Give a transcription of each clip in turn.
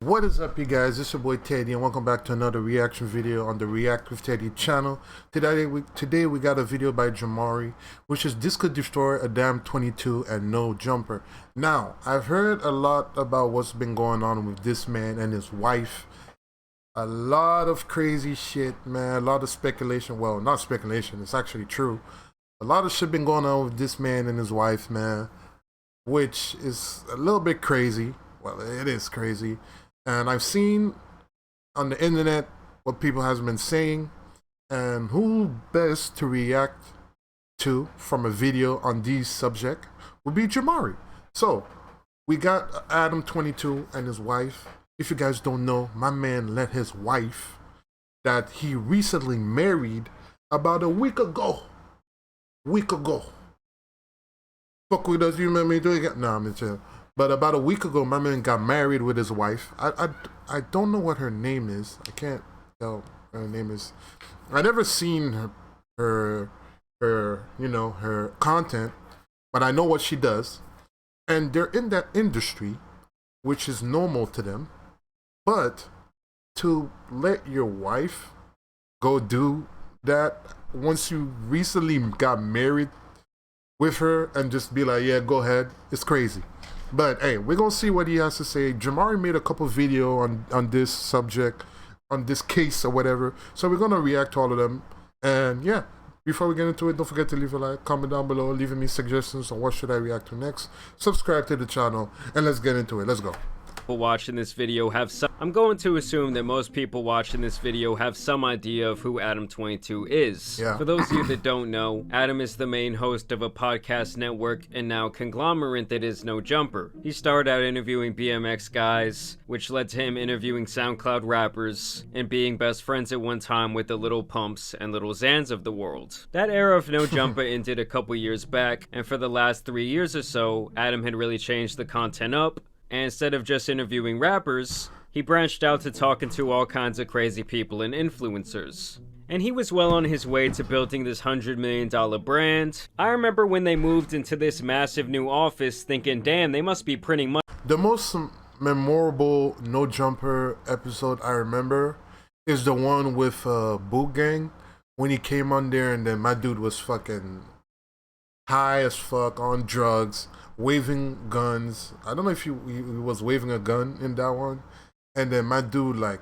What is up, you guys? It's your boy Teddy, and welcome back to another reaction video on the React with Teddy channel. Today we got a video by Jamari, which is "This Could Destroy ADAM22 and No Jumper." Now, I've heard a lot about what's been going on with this man and his wife. A lot of crazy shit, man. A lot of speculation. Well, not speculation. It's actually true. A lot of shit been going on with this man and his wife, man, which is a little bit crazy. Well, it is crazy. And I've seen on the internet what people has been saying, and who best to react to from a video on these subject would be Jamari. So we got ADAM22 and his wife. If you guys don't know, my man let his wife that he recently married about a week ago. Fuck with us, you remember me doing it? No, I'm chill. But about a week ago, my man got married with his wife. I don't know what her name is. I can't tell what her name is. I never seen her her content, but I know what she does. And they're in that industry, which is normal to them. But to let your wife go do that once you recently got married with her and just be like, yeah, go ahead, it's crazy. But hey, we're gonna see what he has to say. Jamari made a couple video on this subject, on this case or whatever. So we're gonna react to all of them. And yeah, before we get into it, don't forget to leave a like, comment down below, leaving me suggestions on what should I react to next. Subscribe to the channel, and let's get into it. Let's go. Watching this video have some I'm going to assume that most people watching this video have some idea of who ADAM22 is. Yeah. For those of you that don't know, Adam is the main host of a podcast network and now conglomerate that is No Jumper. He started out interviewing BMX guys, which led to him interviewing SoundCloud rappers and being best friends at one time with the Little Pumps and Little Xans of the world. That era of No Jumper ended a couple years back, and for the last 3 years or so, Adam had really changed the content up. And instead of just interviewing rappers, he branched out to talking to all kinds of crazy people and influencers. And he was well on his way to building this $100 million brand. I remember when they moved into this massive new office thinking, damn, they must be printing money. The most memorable No Jumper episode I remember is the one with Boot Gang, when he came on there and then my dude was fucking high as fuck on drugs, waving guns. I don't know if he was waving a gun in that one. And then my dude like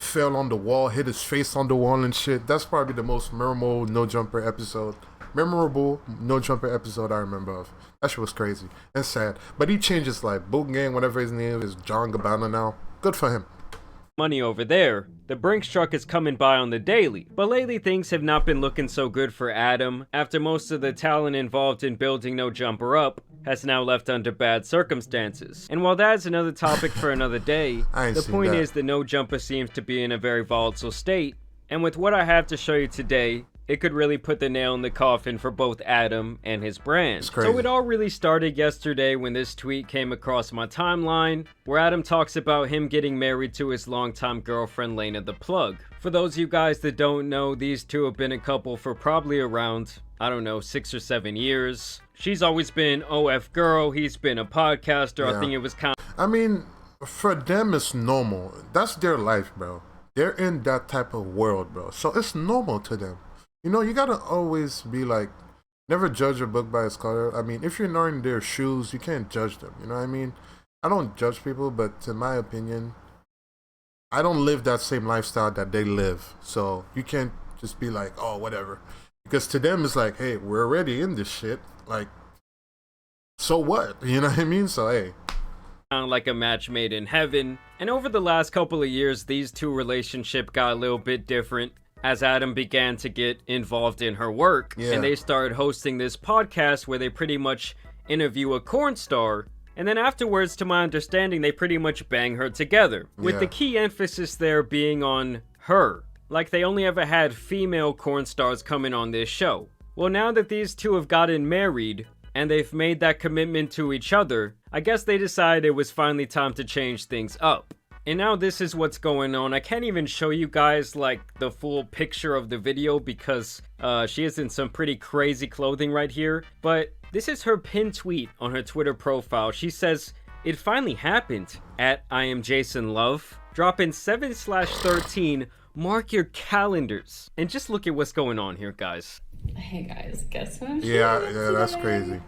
fell on the wall, hit his face on the wall and shit. That's probably the most memorable No Jumper episode I remember of. That shit was crazy and sad. But he changed his life. Boot Gang, whatever his name is, John Gabbana now. Good for him. Money over there. The Brinks truck is coming by on the daily, but lately things have not been looking so good for Adam after most of the talent involved in building No Jumper up has now left under bad circumstances. And while that's another topic for another day, the point is that No Jumper seems to be in a very volatile state, and with what I have to show you today, it could really put the nail in the coffin for both Adam and his brand. So it all really started yesterday when this tweet came across my timeline, where Adam talks about him getting married to his longtime girlfriend Lena the Plug. For those of you guys that don't know, these two have been a couple for probably around, I don't know, 6 or 7 years. She's always been OF girl, he's been a podcaster. Yeah. I think it was kind of... I mean, for them it's normal. That's their life, bro. They're in that type of world, bro. So it's normal to them. You know, you gotta always be like, never judge a book by its cover. I mean, if you're not in their shoes, you can't judge them. You know what I mean? I don't judge people, but in my opinion, I don't live that same lifestyle that they live. So you can't just be like, oh, whatever. Because to them, it's like, hey, we're already in this shit. Like, so what? You know what I mean? So, hey. Kind of like a match made in heaven. And over the last couple of years, these two relationship got a little bit different as Adam began to get involved in her work. Yeah. And they started hosting this podcast where they pretty much interview a corn star. And then afterwards, to my understanding, they pretty much bang her together. With the key emphasis there being on her. Like they only ever had female corn stars coming on this show. Well, now that these two have gotten married, and they've made that commitment to each other, I guess they decided it was finally time to change things up. And now this is what's going on. I can't even show you guys like the full picture of the video because she is in some pretty crazy clothing right here. But this is her pinned tweet on her Twitter profile. She says, It finally happened at I Am Jason Love, dropping 7/13. Mark your calendars. And just look at what's going on here, guys. Hey guys, guess who I'm Yeah, that's crazy.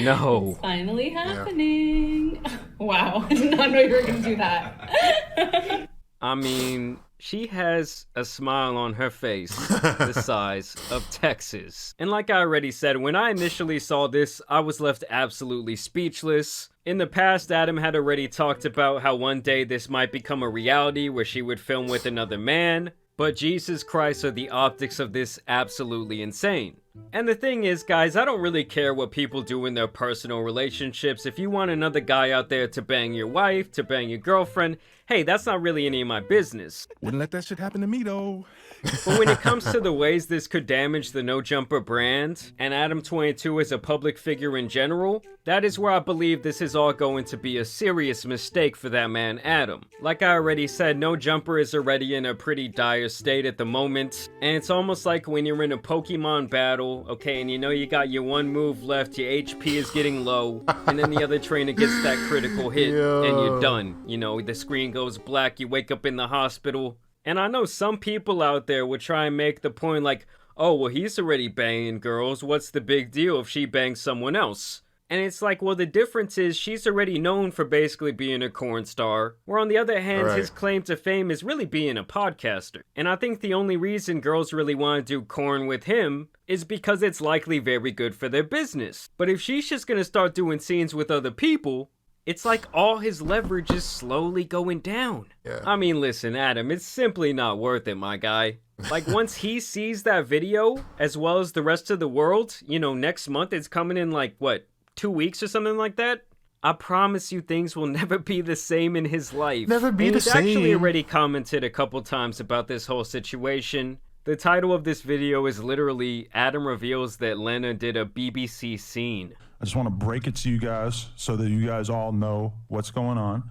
No. It's finally happening. Yeah. Wow, I did not know you were gonna do that. I mean, she has a smile on her face the size of Texas. And like I already said, when I initially saw this, I was left absolutely speechless. In the past, Adam had already talked about how one day this might become a reality where she would film with another man. But Jesus Christ, are the optics of this absolutely insane. And the thing is, guys, I don't really care what people do in their personal relationships. If you want another guy out there to bang your wife, to bang your girlfriend, hey, that's not really any of my business. Wouldn't let that shit happen to me, though. But when it comes to the ways this could damage the No Jumper brand, and ADAM22 as a public figure in general, that is where I believe this is all going to be a serious mistake for that man Adam. Like I already said, No Jumper is already in a pretty dire state at the moment, and it's almost like when you're in a Pokemon battle, okay, and you know you got your one move left, your HP is getting low, and then the other trainer gets that critical hit, and you're done. You know, the screen goes black, you wake up in the hospital. And I know some people out there would try and make the point like, oh, well, he's already banging girls. What's the big deal if she bangs someone else? And it's like, well, the difference is she's already known for basically being a corn star. Where on the other hand, his claim to fame is really being a podcaster. And I think the only reason girls really want to do corn with him is because it's likely very good for their business. But if she's just gonna start doing scenes with other people, it's like all his leverage is slowly going down. Yeah. I mean, listen, Adam, it's simply not worth it, my guy. Like, once he sees that video, as well as the rest of the world, you know, next month, it's coming in like, what, 2 weeks or something like that? I promise you things will never be the same in his life. Never be the same. He's actually already commented a couple times about this whole situation. The title of this video is literally, Adam reveals that Lena did a BBC scene. I just want to break it to you guys so that you guys all know what's going on.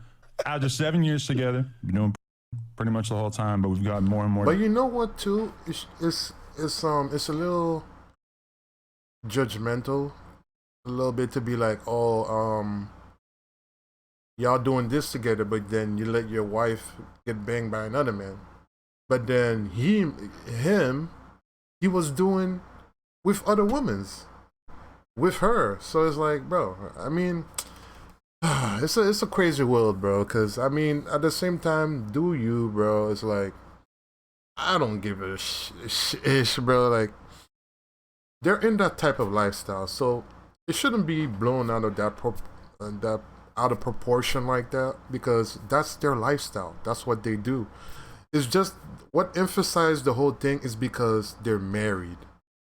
After 7 years together, been doing pretty much the whole time, but we've got more and more. But you know what, too? It's a little judgmental, a little bit, to be like, oh, y'all doing this together, but then you let your wife get banged by another man. But then he was doing with other women's. With her, so it's like, bro, I mean, it's a crazy world, bro, because, I mean, at the same time, do you, bro, it's like, I don't give a ish, bro, like, they're in that type of lifestyle, so it shouldn't be blown out of that out of proportion like that, because that's their lifestyle, that's what they do. It's just, what emphasized the whole thing is because they're married.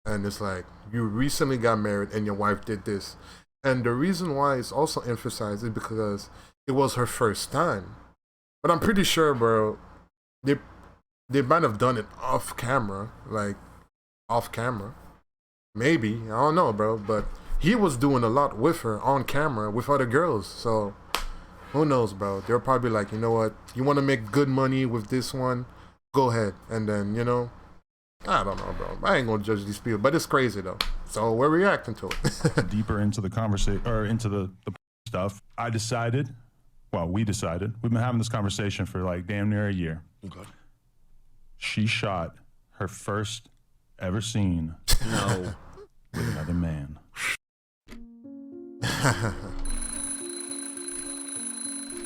And it's like, you recently got married and your wife did this. And the reason why it's also emphasized is because it was her first time. But I'm pretty sure, bro, they might have done it off camera. Like, off camera. Maybe. I don't know, bro. But he was doing a lot with her on camera with other girls. So, who knows, bro? They're probably like, you know what? You want to make good money with this one? Go ahead. And then, you know, I don't know, bro. I ain't gonna judge these people, but it's crazy though. So we're reacting to it. Deeper into the conversation, or into the stuff, we decided, we've been having this conversation for like damn near a year. Okay. She shot her first ever scene with another man.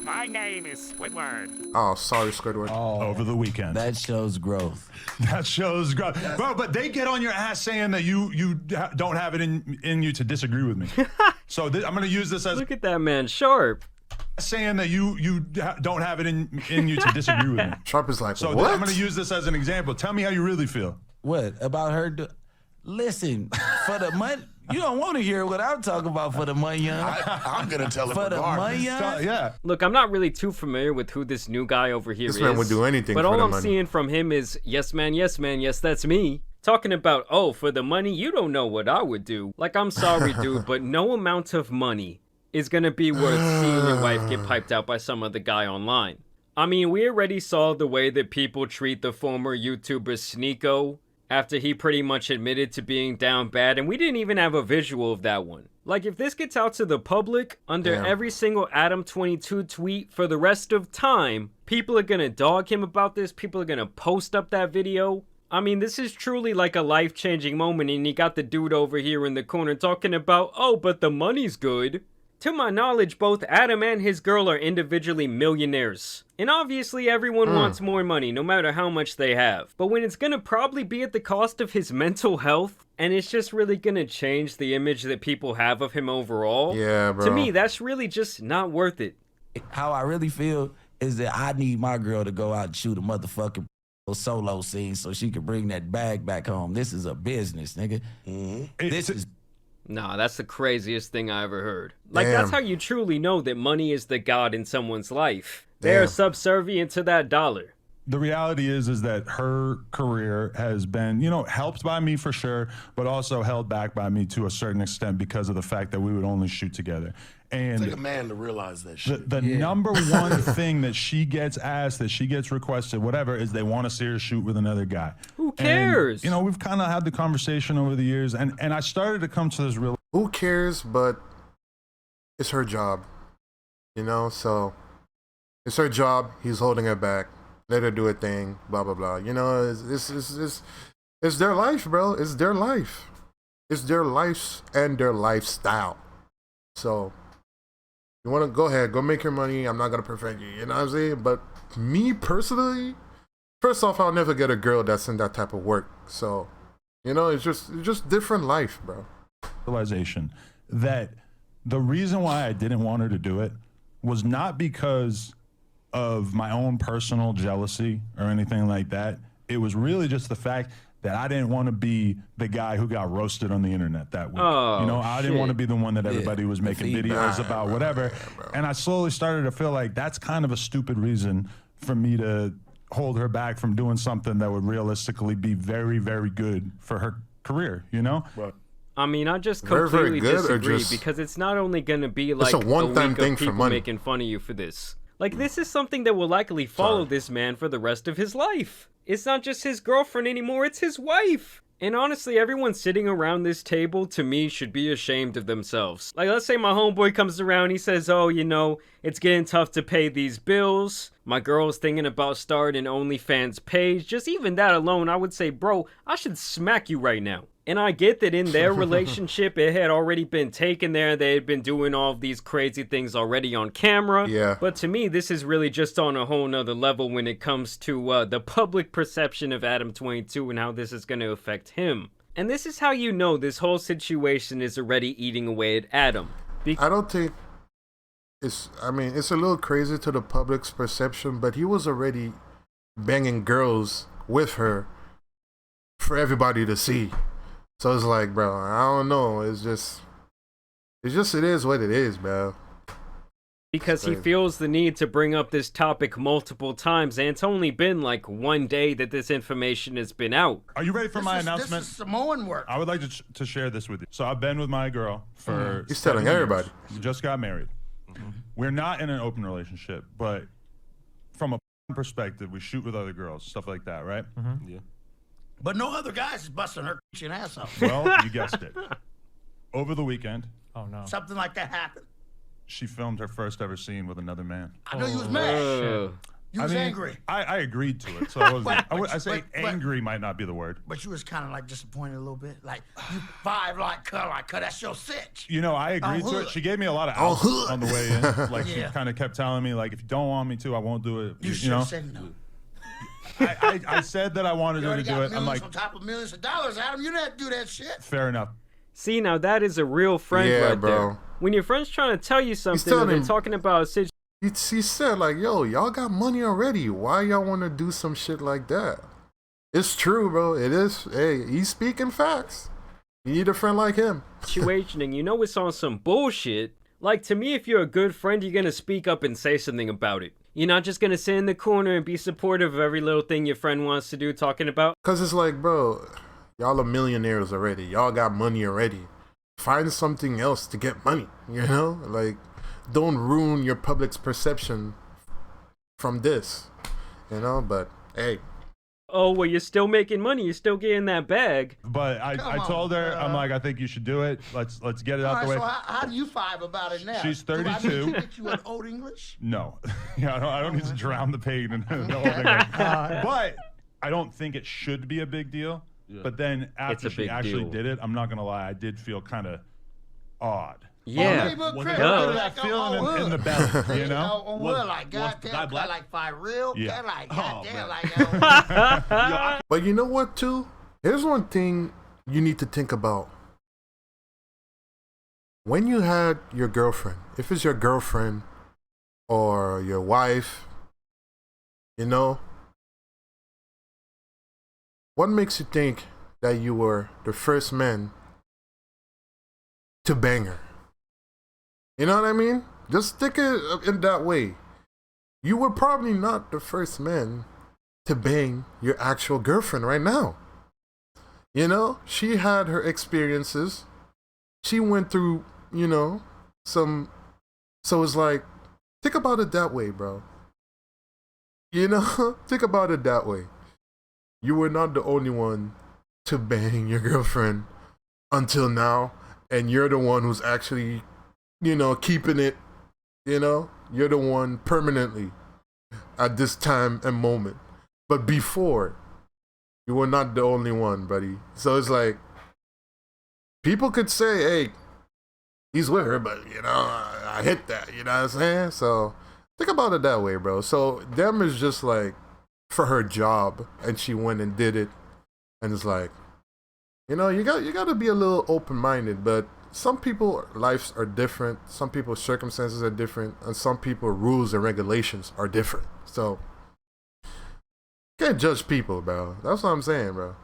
My name is Squidward. Oh, sorry, Squidward. Oh, over the weekend. That shows growth. That shows growth. Bro, but they get on your ass saying that you don't have it in you to disagree with me. So I'm going to use this as... Look at that man, Sharp. Saying that you don't have it in you to disagree with me. Sharp is like, so what? I'm going to use this as an example. Tell me how you really feel. What? About her? Listen, for the money... You don't want to hear what I'm talking about for the money, young. I'm going to tell it for the money, young. Yeah. Look, I'm not really too familiar with who this new guy over here is. This man would do anything but for all the I'm money. seeing from him is, yes, man, yes, that's me. Talking about, oh, for the money, you don't know what I would do. Like, I'm sorry, dude, but no amount of money is going to be worth seeing your wife get piped out by some other guy online. I mean, we already saw the way that people treat the former YouTuber Sneeko after he pretty much admitted to being down bad, and we didn't even have a visual of that one. Like, if this gets out to the public, under every single ADAM22 tweet for the rest of time, people are gonna dog him about this, people are gonna post up that video. I mean, this is truly like a life-changing moment, and you got the dude over here in the corner talking about, oh, but the money's good. To my knowledge, both Adam and his girl are individually millionaires. And obviously everyone wants more money, no matter how much they have. But when it's gonna probably be at the cost of his mental health, and it's just really gonna change the image that people have of him overall, Yeah, bro. to me, that's really just not worth it. How I really feel is that I need my girl to go out and shoot a motherfucking solo scene so she can bring that bag back home. This is a business, nigga. This is... Nah, that's the craziest thing I ever heard. Like, that's how you truly know that money is the god in someone's life. They're subservient to that dollar. The reality is that her career has been, you know, helped by me for sure, but also held back by me to a certain extent because of the fact that we would only shoot together. And Take a man to realize that shit. the number one thing that she gets asked, that she gets requested, whatever, is they want to see her shoot with another guy. Who cares? And, you know, we've kind of had the conversation over the years, and I started to come to this real. Who cares? But it's her job, you know. So it's her job. He's holding her back. Let her do her thing. Blah blah blah. You know, it's their life, bro. It's their life. It's their lives and their lifestyle. So you want to go ahead, go make your money. I'm not gonna prevent you. You know what I'm saying? But me personally, first off, I'll never get a girl that's in that type of work. So, you know, it's just different life, bro. Realization that the reason why I didn't want her to do it was not because of my own personal jealousy or anything like that. It was really just the fact that I didn't want to be the guy who got roasted on the internet that week. Oh, you know, I didn't want to be the one that everybody was making videos about, whatever. And I slowly started to feel like that's kind of a stupid reason for me to hold her back from doing something that would realistically be very, very good for her career, you know? Right. I mean, I just Very, very completely good, or disagree just- because it's not only going to be like a one-time week thing of for people money. making fun of you for this. Like, this is something that will likely follow this man for the rest of his life. It's not just his girlfriend anymore, it's his wife. And honestly, everyone sitting around this table, to me, should be ashamed of themselves. Like, let's say my homeboy comes around, he says, oh, you know, it's getting tough to pay these bills. My girl's thinking about starting an OnlyFans page. Just even that alone, I would say, bro, I should smack you right now. And I get that in their relationship, it had already been taken there. They had been doing all of these crazy things already on camera. Yeah. But to me, this is really just on a whole nother level when it comes to the public perception of ADAM22 and how this is going to affect him. And this is how you know this whole situation is already eating away at Adam. I don't think it's a little crazy to the public's perception, but he was already banging girls with her for everybody to see. So it's like, bro, I don't know. It is what it is, bro. Because he feels the need to bring up this topic multiple times, and it's only been like one day that this information has been out. Are you ready for my announcement? This is Samoan work. I would like to share this with you. So I've been with my girl for He's telling 7 years. everybody. We just got married. We're not in an open relationship, but from a perspective, we shoot with other girls, stuff like that, right? Yeah. But no other guys is busting her and ass out. Well, you guessed it. Over the weekend, Something like that happened. she filmed her first ever scene with another man. I know you was mad. You was angry. I agreed to it, so I wasn't. I say but- angry might not be the word. But you was kind of like disappointed a little bit. Like, you cut, that's your cinch. You know, I agreed to it. hood. She gave me a lot of Oh, outs hood. on the way in. Like, she Yeah. kind of kept telling me, like, if you don't want me to, I won't do it. You should know? have said no. I said that I wanted You her to already do got it. I'm millions like, on top of millions of dollars, Adam. You didn't do that shit. fair enough. See, now that is a real friend Yeah, right bro. there. When your friend's trying to tell you something, or telling they're him- talking about a situation. He said, like, yo, y'all got money already. Why y'all want to do some shit like that? It's true, bro. It is. Hey, he's speaking facts. You need a friend like him. And you know it's on some bullshit. Like, to me, if you're a good friend, you're gonna speak up and say something about it. You're not just gonna sit in the corner and be supportive of every little thing your friend wants to do, talking about. Because it's like, bro, y'all are millionaires already. Y'all got money already. Find something else to get money, you know? Like, don't ruin your public's perception from this, you know? But, hey. Oh, well, you're still making money. You're still getting that bag. But I Come told her, on, I'm like, I think you should do it. Let's get it All out right, the way. so how do you five about it now? She's Do I need 32. to get you an Old English? No, yeah, I don't need to drown the pain and the whole thing. But I don't think it should be a big deal. But then after a she big actually deal. did it, I'm not gonna lie, I did feel kind of odd. Yeah. Okay, but Chris, Duh. like, That feeling on in the wood. belly, you know? On Was- wood, like, was the goddamn, guy cut black? like five real, Yeah. cut like, Oh, goddamn, man. like, But you know what, too? Here's one thing you need to think about. When you had your girlfriend, if it's your girlfriend or your wife, you know, what makes you think that you were the first man to bang her? You know what I mean? Just think it in that way. You were probably not the first man to bang your actual girlfriend right now. You know, she had her experiences. She went through, you know, so it's like, think about it that way, bro. You know, think about it that way. You were not the only one to bang your girlfriend until now, and you're the one who's actually, you know, keeping it, you know, you're the one permanently at this time and moment. But before, you were not the only one, buddy. So it's like, people could say, hey, he's with her, but, you know, I hit that, you know what I'm saying? So think about it that way, bro. So them is just like for her job, and she went and did it, and it's like, you know, you got to be a little open-minded, but some people lives are different, some people's circumstances are different, and some people rules and regulations are different. So can't judge people, bro. That's what I'm saying, bro.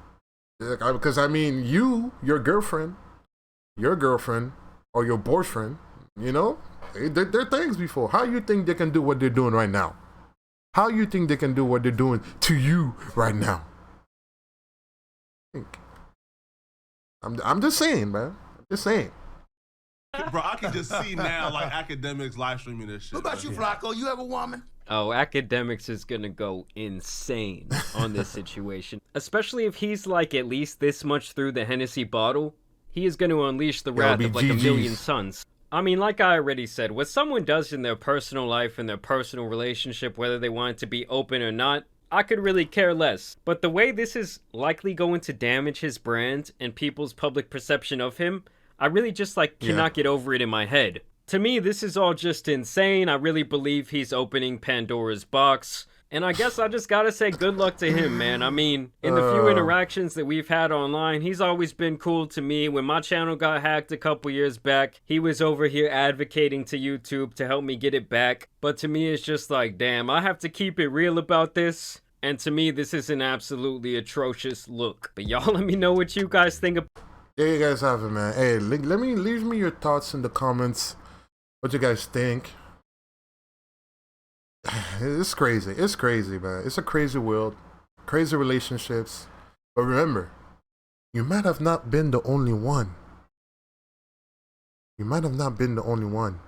Because I mean, your girlfriend, or your boyfriend, you know, they're things before. How you think they can do what they're doing right now? How you think they can do what they're doing to you right now? I'm just saying, man. I'm just saying. Bro, I can just see now, like, academics live streaming this shit. What about you, Flacco? You have a woman? Oh, academics is gonna go insane on this situation. Especially if he's like at least this much through the Hennessy bottle. He is gonna unleash the wrath of like a million GGs. suns. I mean, like I already said, what someone does in their personal life and their personal relationship, whether they want it to be open or not, I could really care less. But the way this is likely going to damage his brand and people's public perception of him, I really just like cannot get over it in my head. To me, this is all just insane. I really believe he's opening Pandora's box. And I guess I just gotta say good luck to him, man. I mean, in the few interactions that we've had online, he's always been cool to me. When my channel got hacked a couple years back, he was over here advocating to YouTube to help me get it back. But to me, it's just like, damn, I have to keep it real about this. And to me, this is an absolutely atrocious look. But y'all let me know what you guys think of. There you guys have it, man. Hey, leave me your thoughts in the comments. What you guys think? It's crazy. It's crazy, man. It's a crazy world. Crazy relationships. But remember, you might have not been the only one. You might have not been the only one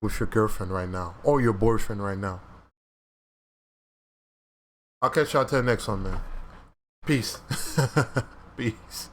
with your girlfriend right now. Or your boyfriend right now. I'll catch y'all till the next one, man. Peace. Peace.